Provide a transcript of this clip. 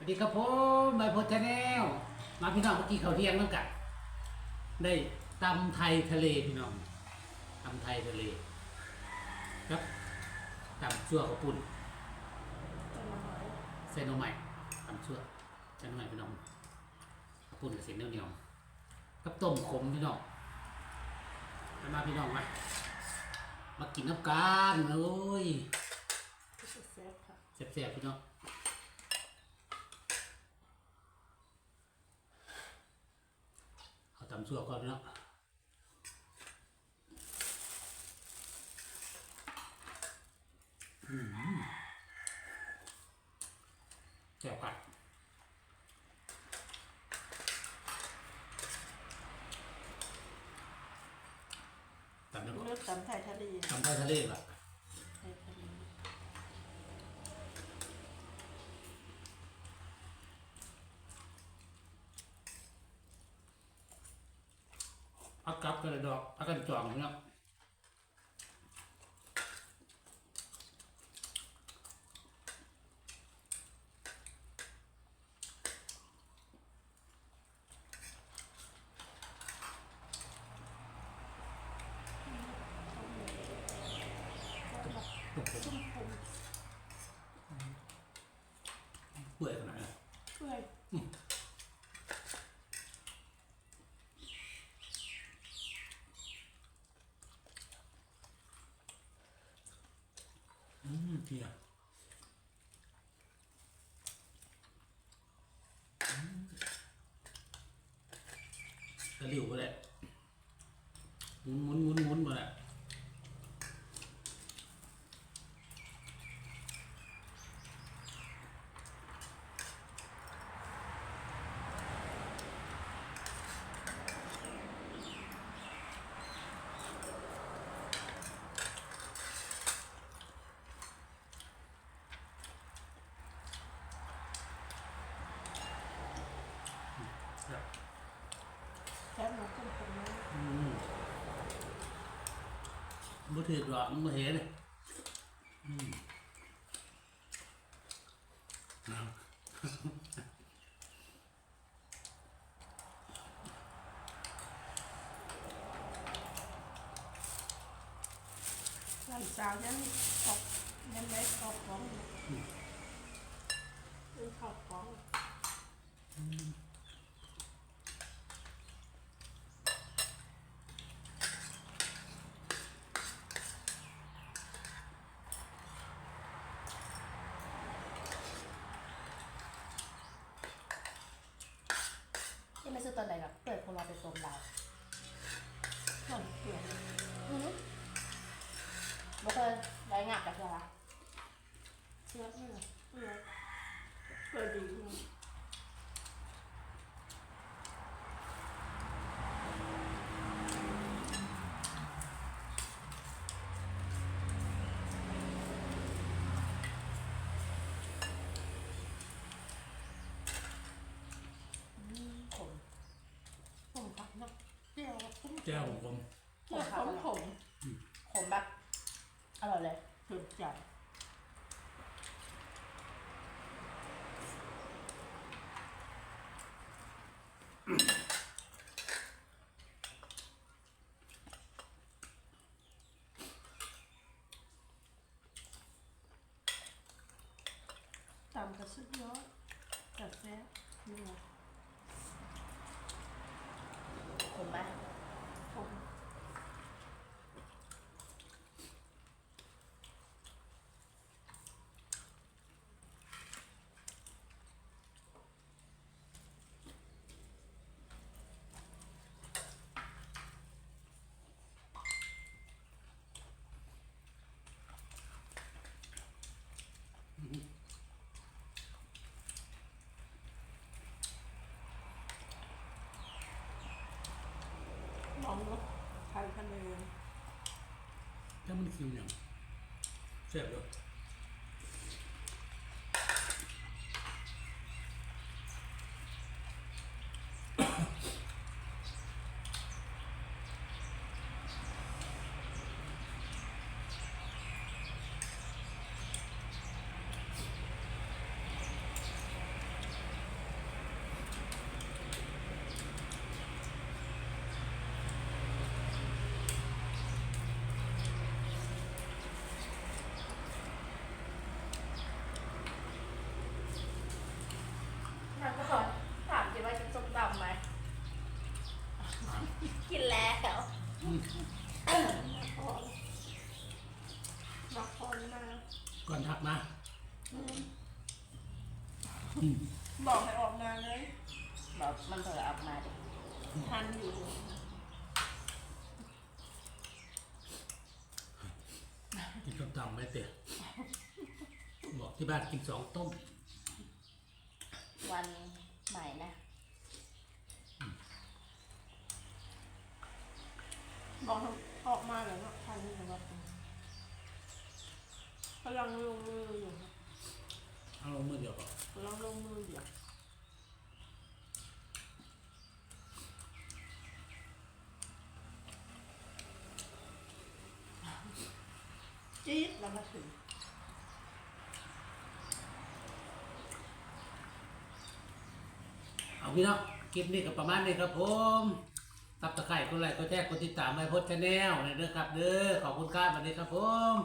วัสดีครับผมใบโพธิ์ชาแนลมาพี่น้องเมื่อกี้เขาวเที่ยงแล้วกันได้ตำไทยทะเลพี่น้องตำไทยทะเลครับตำชั่วข้าวปุ้นเส้นหน่อไม้ตำชั่วเส้นหน่อไม้พี่น้องข้าวปุ้นกับเส้นเหนียวๆกับต้มขมพี่น้องมาพี่น้องมากินน้ำกันเลยแซ่บๆพี่น้องเอาตำชั่วก่อนพี่น้องแซ่บกัดตำน้ำ เลือกตำไทยทะเล ตำไทยทะเลแบบ ไทยทะเล พักกับกระดอกพักกันจองพี่น้องเปื่อยขนาดนี้ เพื่อยเพียตะหลิวก็ได้หมุนมาแหละแค่หมูกุ้งผมนะ บ่ถือหรอกบ่เห็นเลยเอา หลังจากนั้นออกยังไงออกของเป็นขอบของที่ไม่ซื้อตอนไหนหรอกเปิดคนเราไปโซมเราก่อนเปลี่ยนบ่เคยได้งับจากอะไรเชื่อเปิดดีผมครับเนาะเจียวคุ้ม แก้วผม เจียวผม ขมแบบอร่อยเลย ถึงใจตำกระสุดยอดกระแซ่บนัว ขมไหม ผม ลองดูไทยทะเล ถ้ามันคิวอย่างแซ่บเลย มา บอกให้ออกมาเลย บอกมันเถอะออกมาดิ ทันอยู่ กินส้มตำไม่เตะบอกที่บ้านกิน2 ต้ม วันใหม่นะ บอกให้ออกมาเลยเนาะทันอยู่แบบกำลังลงมืออยู่ เอาลงมือเดียวก่อน กำลังลงมืออยู่จี๊ดแล้วมาถึง เอาพี่น้องคลิปนี้ก็ประมาณนี้ครับผมซับตะไคร่คนไลค์คนแจ้กคนติดตามไว้พจน์ชาแนลเลยเด้อครับเด้อขอบคุณครับสวัสดีครับผม